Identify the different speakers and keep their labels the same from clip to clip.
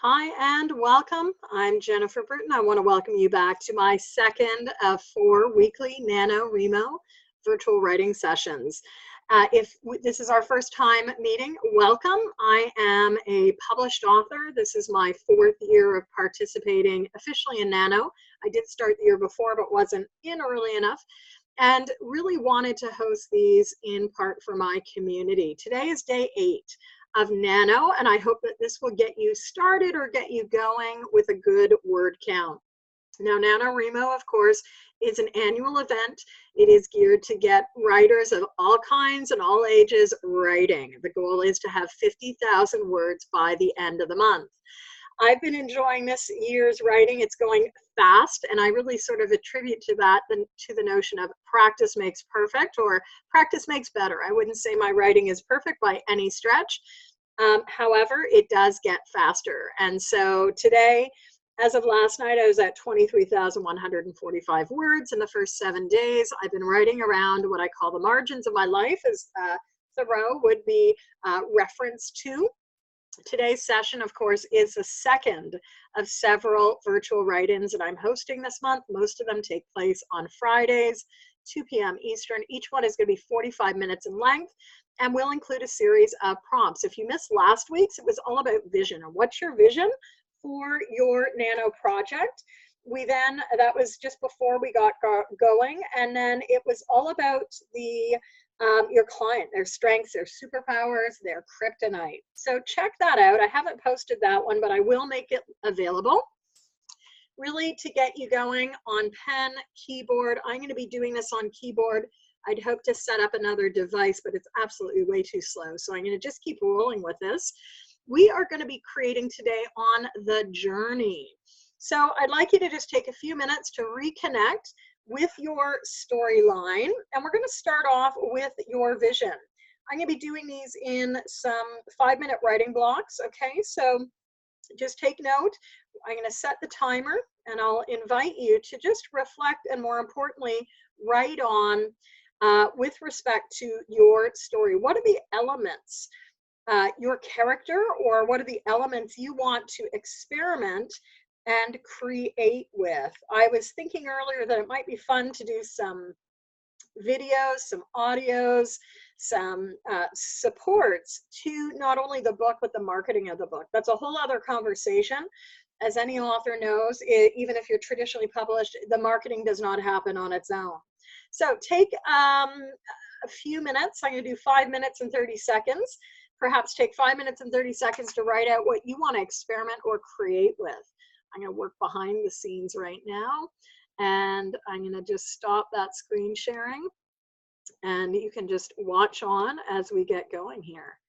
Speaker 1: Hi and welcome. I'm Jennifer Britton. I want to welcome you back to my second of 4 weekly NaNoWRIMO virtual writing sessions. If this is our first time meeting, welcome. I am a published author. This is my 4th year of participating officially in Nano. I did start the year before, but wasn't in early enough, and really wanted to host these in part for my community. Today is day 8 of Nano, and I hope that this will get you started or get you going with a good word count. Now, NaNoWRIMO, of course, is an annual event. It is geared to get writers of all kinds and all ages writing. The goal is to have 50,000 words by the end of the month. I've been enjoying this year's writing. It's going fast, and I really sort of attribute to that to the notion of practice makes perfect, or practice makes better. I wouldn't say my writing is perfect by any stretch. However, it does get faster. And so today, as of last night, I was at 23,145 words in the first 7 days. I've been writing around what I call the margins of my life, as Thoreau would be referenced to. Today's session, of course, is the second of several virtual write-ins that I'm hosting this month. Most of them take place on Fridays, 2 p.m. Eastern. Each one is going to be 45 minutes in length, and we'll include a series of prompts. If you missed last week's, it was all about vision. And what's your vision for your Nano project? That was just before we got going, and then it was all about your client, their strengths, their superpowers, their kryptonite. So check that out. I haven't posted that one, but I will make it available. Really to get you going on pen, keyboard. I'm going to be doing this on keyboard. I'd hope to set up another device, but it's absolutely way too slow. So I'm going to just keep rolling with this. We are going to be creating today on the journey. So I'd like you to just take a few minutes to reconnect with your storyline, and we're going to start off with your vision. I'm going to be doing these in some 5-minute writing blocks, okay? So just take note. I'm going to set the timer, and I'll invite you to just reflect and, more importantly, write on with respect to your story. What are the elements, your character, or what are the elements you want to experiment and create with? I was thinking earlier that it might be fun to do some videos, some audios, some supports to not only the book, but the marketing of the book. That's a whole other conversation. As any author knows, even if you're traditionally published, the marketing does not happen on its own. So take a few minutes. I'm going to do 5 minutes and 30 seconds. Perhaps take 5 minutes and 30 seconds to write out what you want to experiment or create with. I'm going to work behind the scenes right now, and I'm going to just stop that screen sharing, and you can just watch on as we get going here.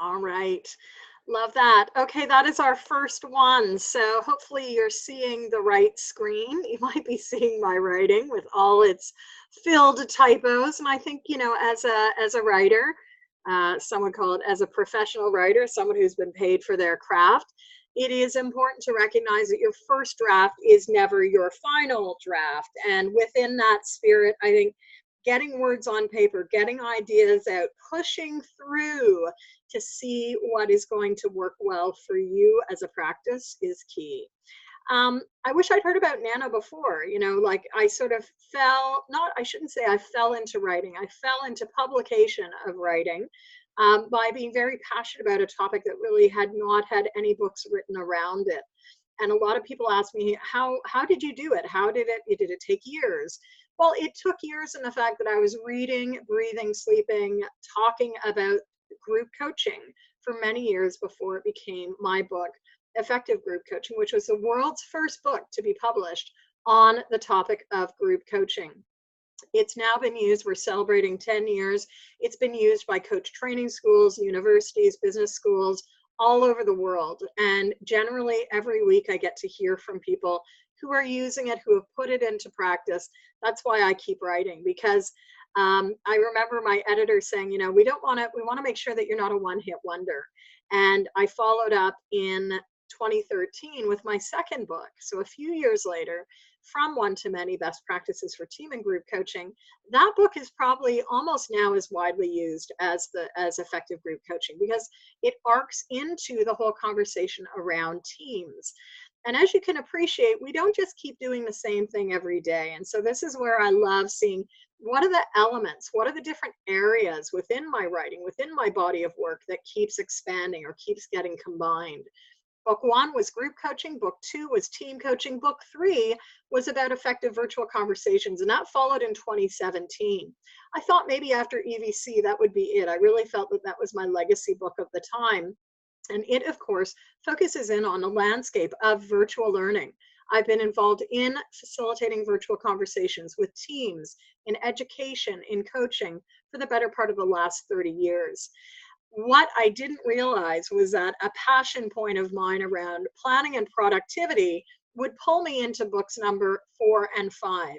Speaker 1: All right. Love that. Okay, that is our first one. So hopefully you're seeing the right screen. You might be seeing my writing with all its filled typos. And I think, as a writer, some would call it as a professional writer, someone who's been paid for their craft, it is important to recognize that your first draft is never your final draft. And within that spirit, I think getting words on paper, getting ideas out, pushing through to see what is going to work well for you as a practice is key. I wish I'd heard about Nano before. Like I sort of I shouldn't say I fell into writing, I fell into publication of writing by being very passionate about a topic that really had not had any books written around it. And a lot of people ask me, how did you do it? Did it take years? Well, it took years in the fact that I was reading, breathing, sleeping, talking about group coaching for many years before it became my book, Effective Group Coaching, which was the world's first book to be published on the topic of group coaching. It's now been used, we're celebrating 10 years. It's been used by coach training schools, universities, business schools, all over the world. And generally every week I get to hear from people who are using it, who have put it into practice. That's why I keep writing, because I remember my editor saying, we want to make sure that you're not a one-hit wonder. And I followed up in 2013 with my second book. So a few years later, From One to Many: Best Practices for Team and Group Coaching. That book is probably almost now as widely used as Effective Group Coaching, because it arcs into the whole conversation around teams. And as you can appreciate, we don't just keep doing the same thing every day. And so this is where I love seeing what are the elements, what are the different areas within my writing, within my body of work that keeps expanding or keeps getting combined. Book one was group coaching. Book two was team coaching. Book three was about effective virtual conversations, and that followed in 2017. I thought maybe after EVC that would be it. I really felt that that was my legacy book of the time. And it, of course, focuses in on the landscape of virtual learning. I've been involved in facilitating virtual conversations with teams, in education, in coaching for the better part of the last 30 years. What I didn't realize was that a passion point of mine around planning and productivity would pull me into books number 4 and 5.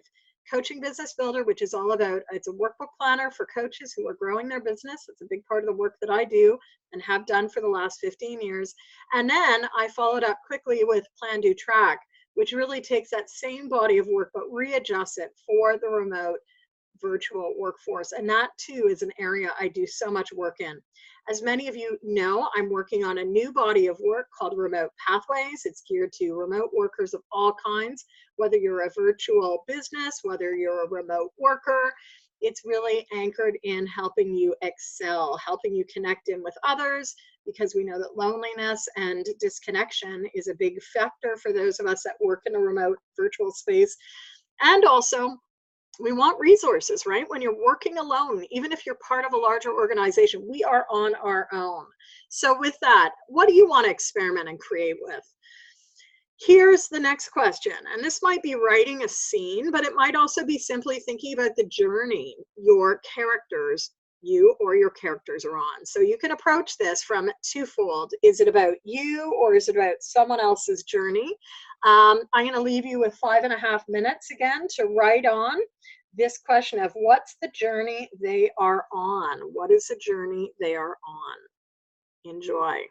Speaker 1: Coaching Business Builder, which is all about, it's a workbook planner for coaches who are growing their business. It's a big part of the work that I do and have done for the last 15 years. And then I followed up quickly with PlanDoTrack, which really takes that same body of work but readjusts it for the remote virtual workforce. And that too is an area I do so much work in. As many of you know, I'm working on a new body of work called Remote Pathways. It's geared to remote workers of all kinds, whether you're a virtual business, whether you're a remote worker. It's really anchored in helping you excel, helping you connect in with others, because we know that loneliness and disconnection is a big factor for those of us that work in a remote virtual space. And also, we want resources, right? When you're working alone, even if you're part of a larger organization, we are on our own. So with that, what do you want to experiment and create with? Here's the next question, and this might be writing a scene, but it might also be simply thinking about the journey your characters, you or your characters are on. So you can approach this from twofold. Is it about you or is it about someone else's journey? I'm going to leave you with 5.5 minutes again to write on this question of what's the journey they are on? What is the journey they are on? Enjoy.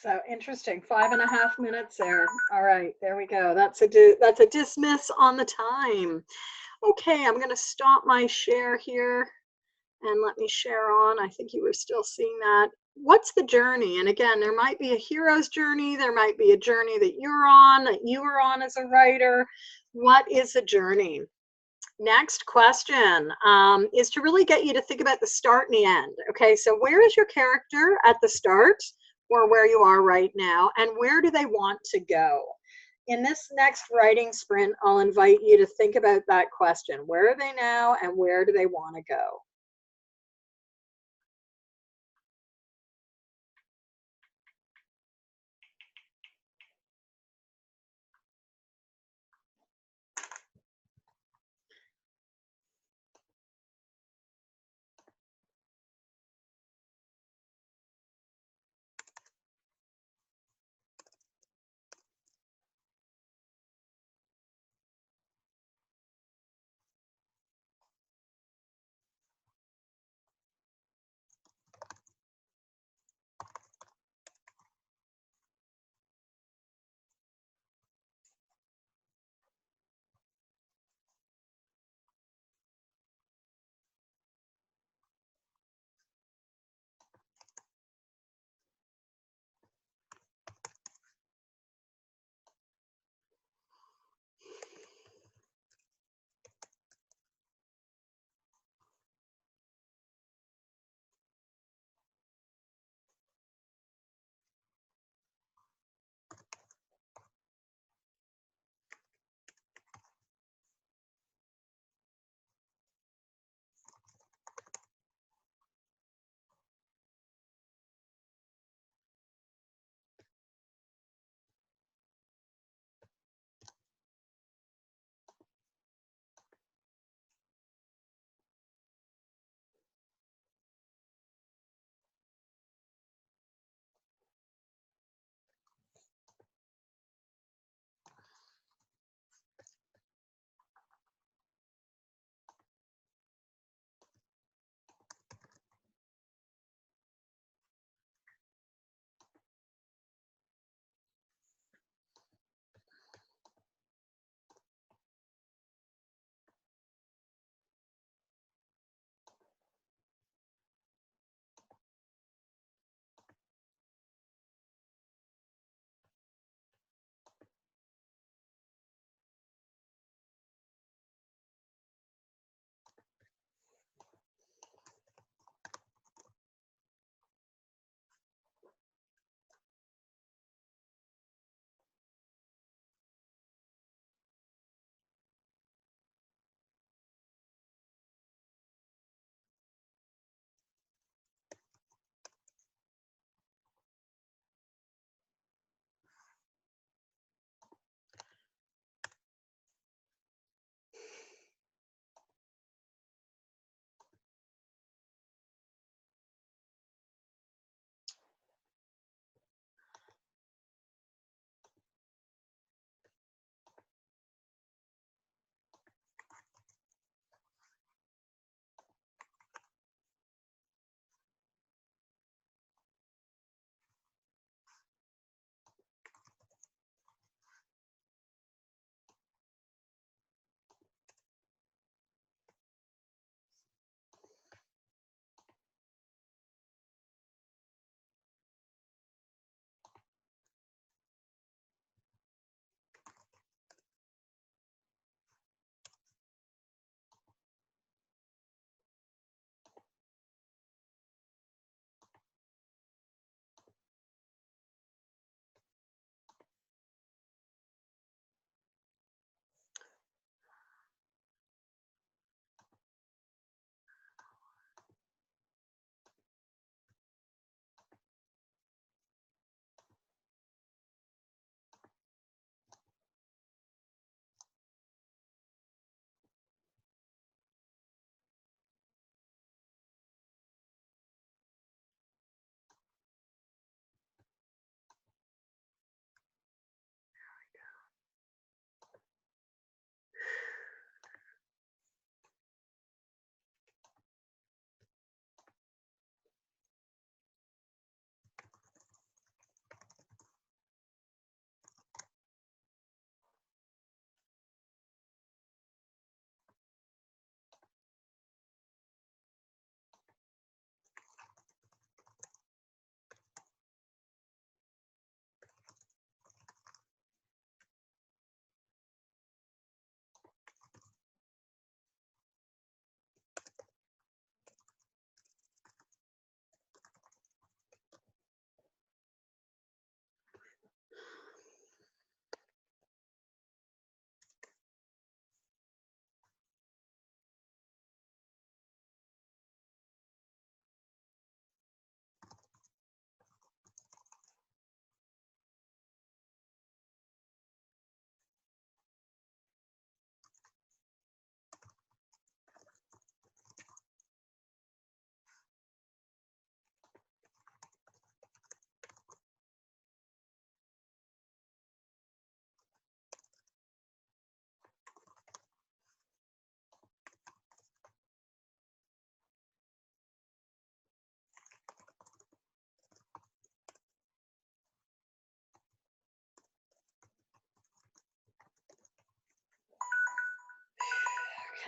Speaker 1: So interesting. 5.5 minutes there. All right, there we go. That's a dismiss on the time. Okay, I'm going to stop my share here and let me share on. I think you were still seeing that. What's the journey? And again, there might be a hero's journey. There might be a journey that you're on, that you were on as a writer. What is a journey? Next question is to really get you to think about the start and the end. Okay, so where is your character at the start or where you are right now, and where do they want to go? In this next writing sprint, I'll invite you to think about that question. Where are they now and where do they want to go?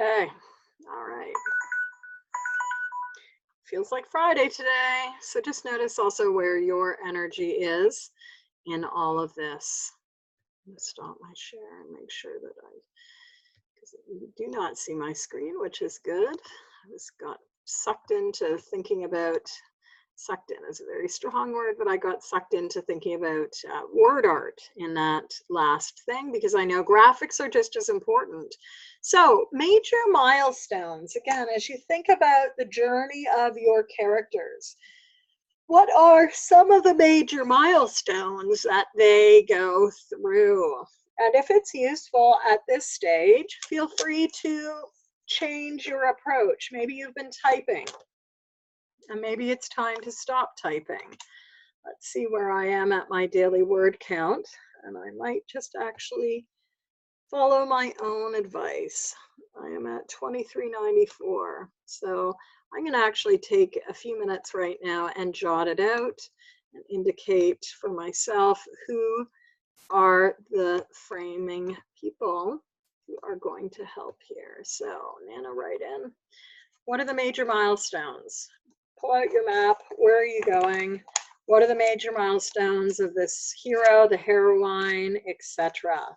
Speaker 1: Okay, all right. Feels like Friday today. So just notice also where your energy is in all of this. I'm gonna stop my share and make sure that because you do not see my screen, which is good. I just got sucked into thinking about, sucked in is a very strong word, but I got sucked into thinking about word art in that last thing because I know graphics are just as important. So major milestones, again, as you think about the journey of your characters, what are some of the major milestones that they go through? And if it's useful at this stage, feel free to change your approach. Maybe you've been typing and maybe it's time to stop typing. Let's see where I am at my daily word count. And I might just actually follow my own advice. I am at 2394. So I'm going to actually take a few minutes right now and jot it out and indicate for myself who are the framing people who are going to help here. So NaNoWriMo. What are the major milestones? Pull out your map. Where are you going? What are the major milestones of this hero, the heroine, etc.?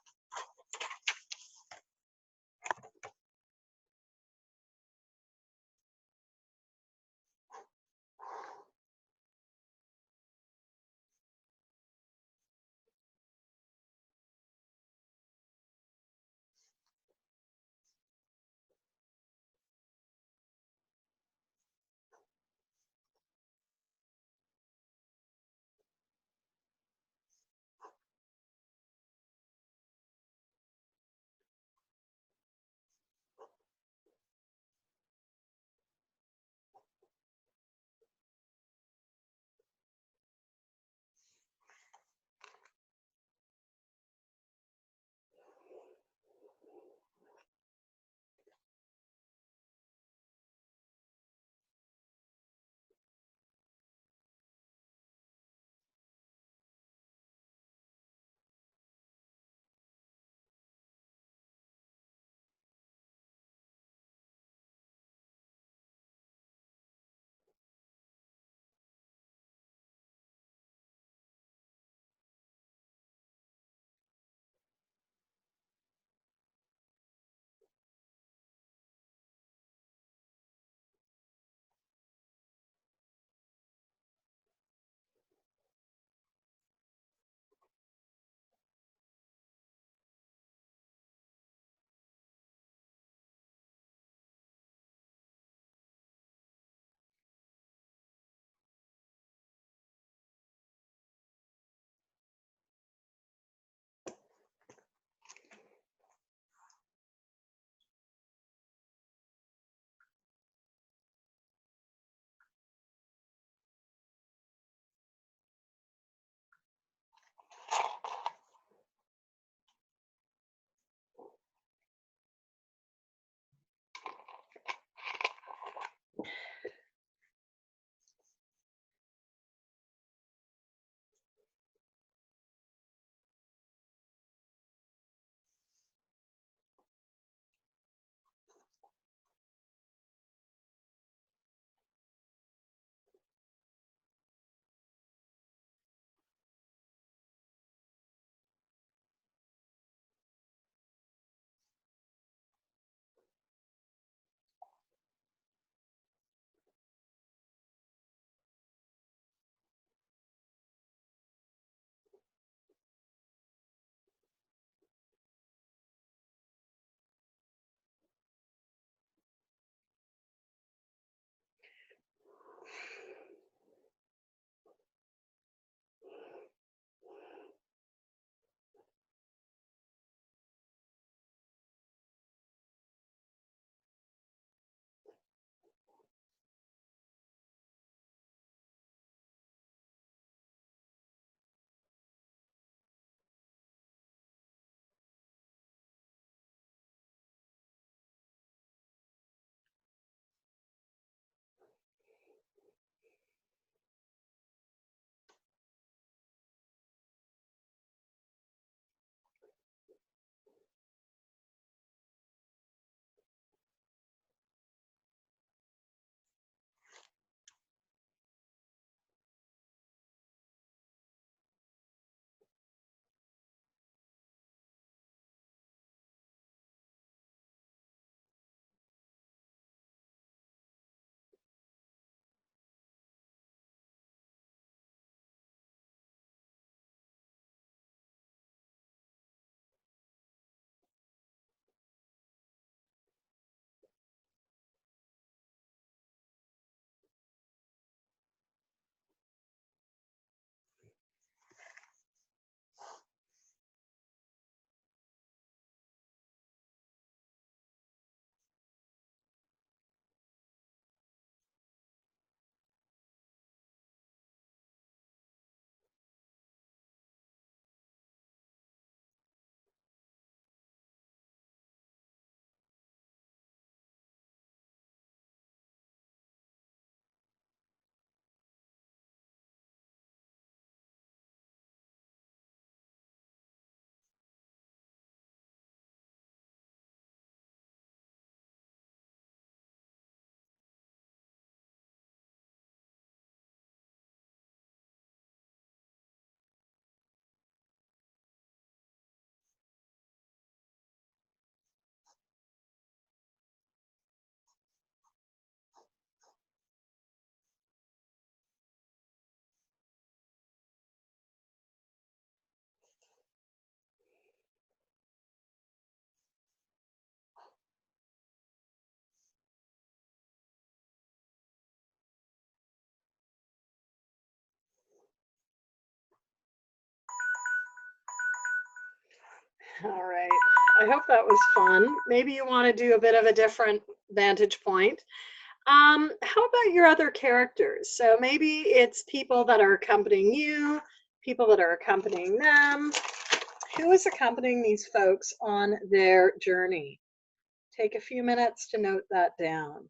Speaker 1: All right. I hope that was fun. Maybe you want to do a bit of a different vantage point. How about your other characters? So maybe it's people that are accompanying you, people that are accompanying them. Who is accompanying these folks on their journey? Take a few minutes to note that down.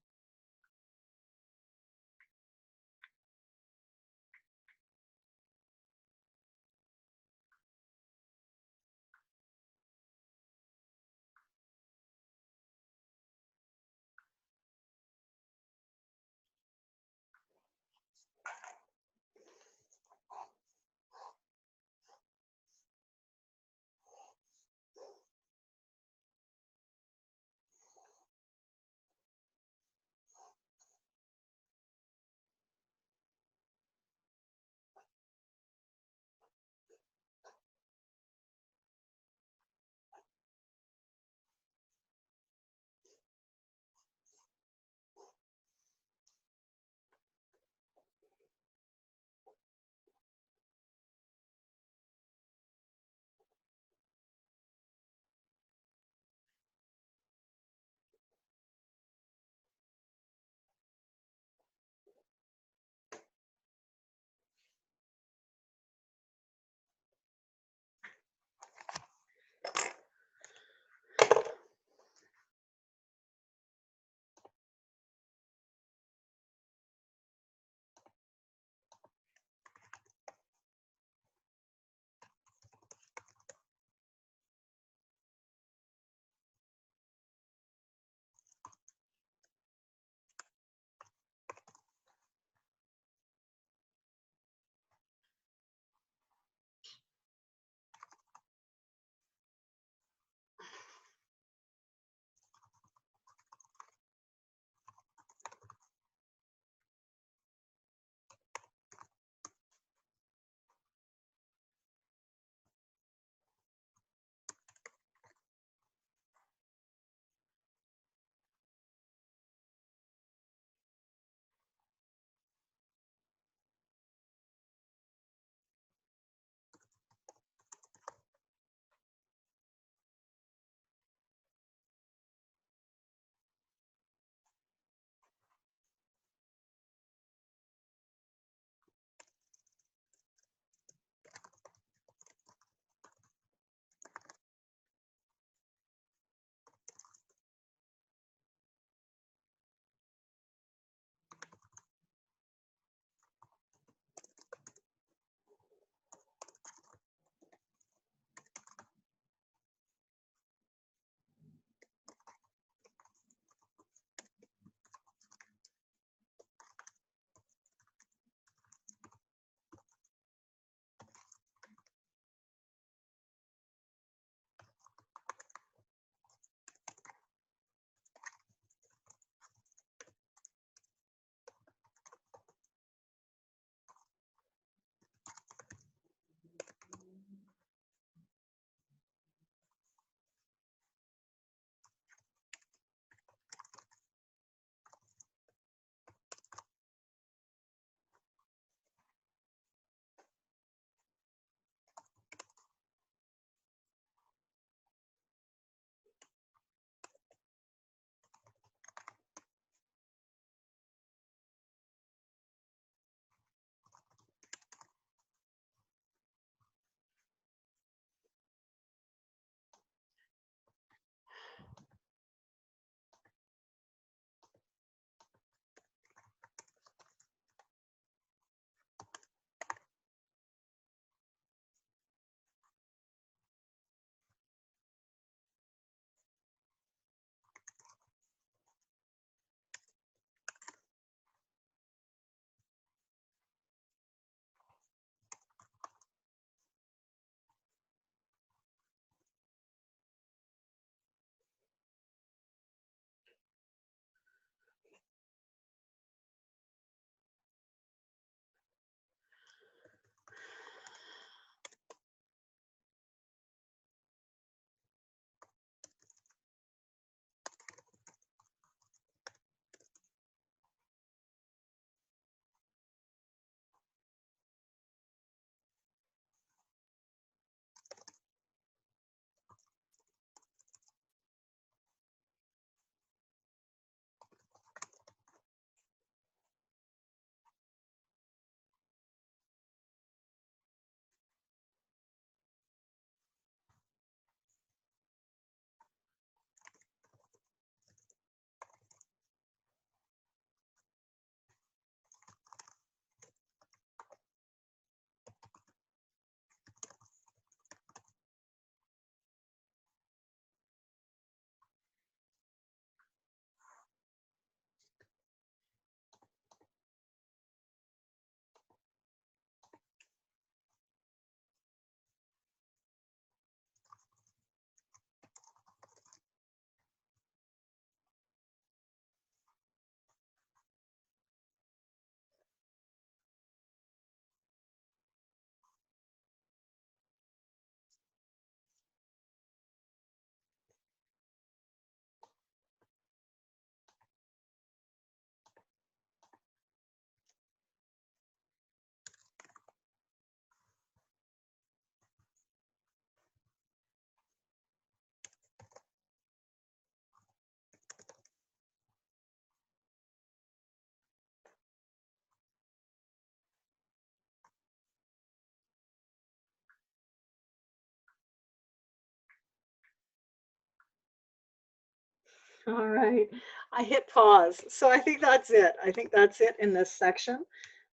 Speaker 1: All right. I hit pause. So I think that's it. I think that's it in this section.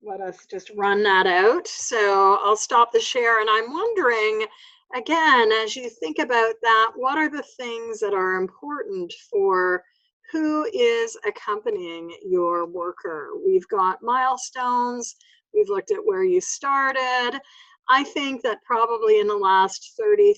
Speaker 1: Let us just run that out. So I'll stop the share. And I'm wondering, again, as you think about that, what are the things that are important for who is accompanying your worker? We've got milestones. We've looked at where you started. I think that probably in the last 40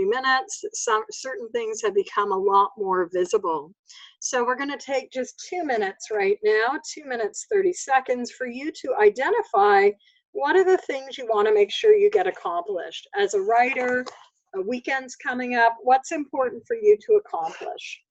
Speaker 1: minutes, some certain things have become a lot more visible. So we're going to take just 2 minutes right now, 2 minutes, 30 seconds for you to identify what are the things you want to make sure you get accomplished. As a writer, a weekend's coming up, what's important for you to accomplish?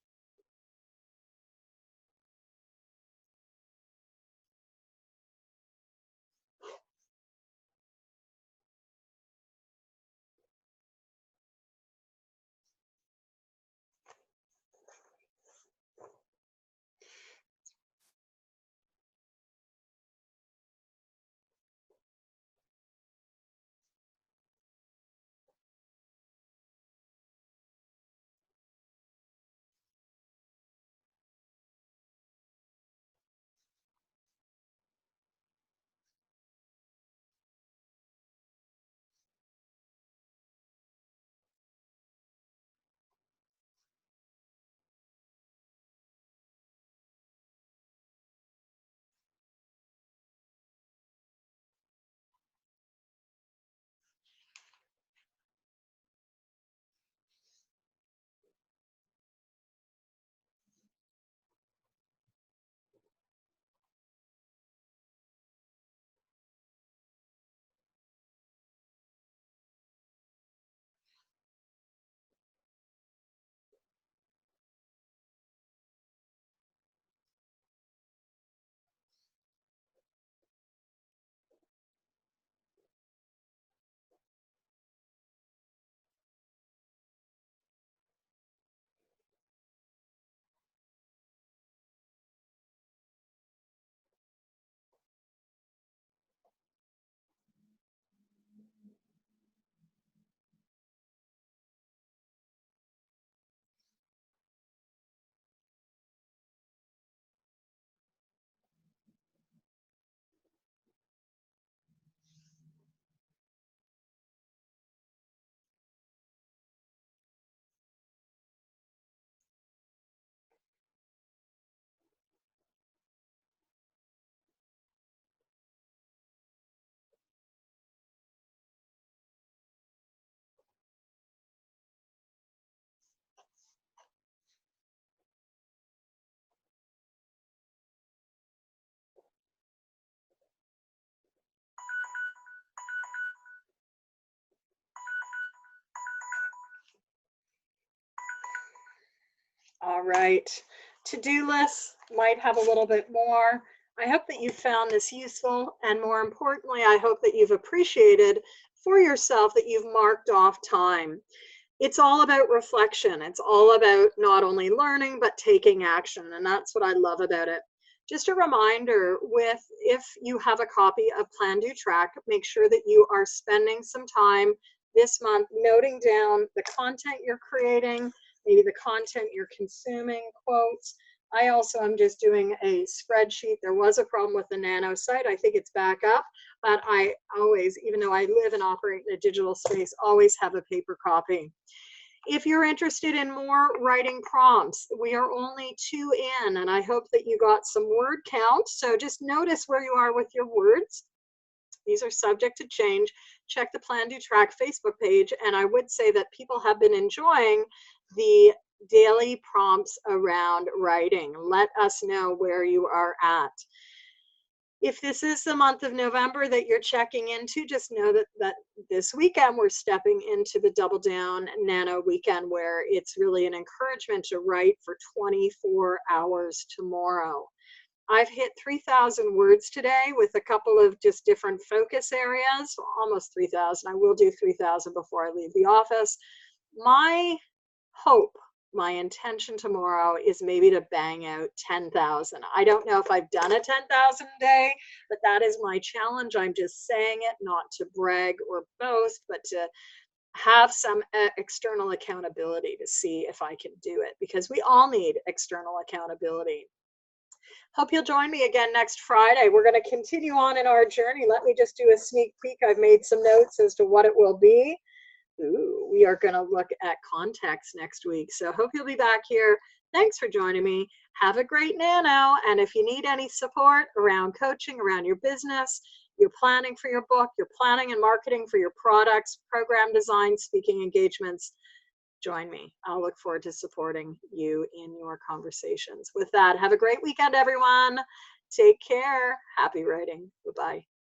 Speaker 1: All right. To-do lists might have a little bit more. I hope that you found this useful, and more importantly, I hope that you've appreciated for yourself that you've marked off time. It's all about reflection. It's all about not only learning, but taking action. And that's what I love about it. Just a reminder with if you have a copy of PlanDoTrack, make sure that you are spending some time this month noting down the content you're creating, maybe the content you're consuming, quotes. I also am just doing a spreadsheet. There was a problem with the Nano site. I think it's back up, but I always, even though I live and operate in a digital space, always have a paper copy. If you're interested in more writing prompts, we are only 2 in, and I hope that you got some word count. So just notice where you are with your words. These are subject to change. Check the PlanDoTrack Facebook page, and I would say that people have been enjoying the daily prompts around writing. Let us know where you are at. If this is the month of November that you're checking into, just know that this weekend we're stepping into the Double Down Nano weekend, where it's really an encouragement to write for 24 hours tomorrow. I've hit 3,000 words today with a couple of just different focus areas, almost 3,000. I will do 3,000 before I leave the office. My hope, my intention tomorrow is maybe to bang out 10,000. I don't know if I've done a 10,000 a day, but that is my challenge. I'm just saying it not to brag or boast, but to have some external accountability to see if I can do it, because we all need external accountability. Hope you'll join me again next Friday. We're going to continue on in our journey. Let me just do a sneak peek. I've made some notes as to what it will be. Ooh, we are going to look at context next week. So hope you'll be back here. Thanks for joining me. Have a great nano. And if you need any support around coaching, around your business, your planning for your book, your planning and marketing for your products, program design, speaking engagements, join me. I'll look forward to supporting you in your conversations. With that, have a great weekend, everyone. Take care. Happy writing. Bye-bye.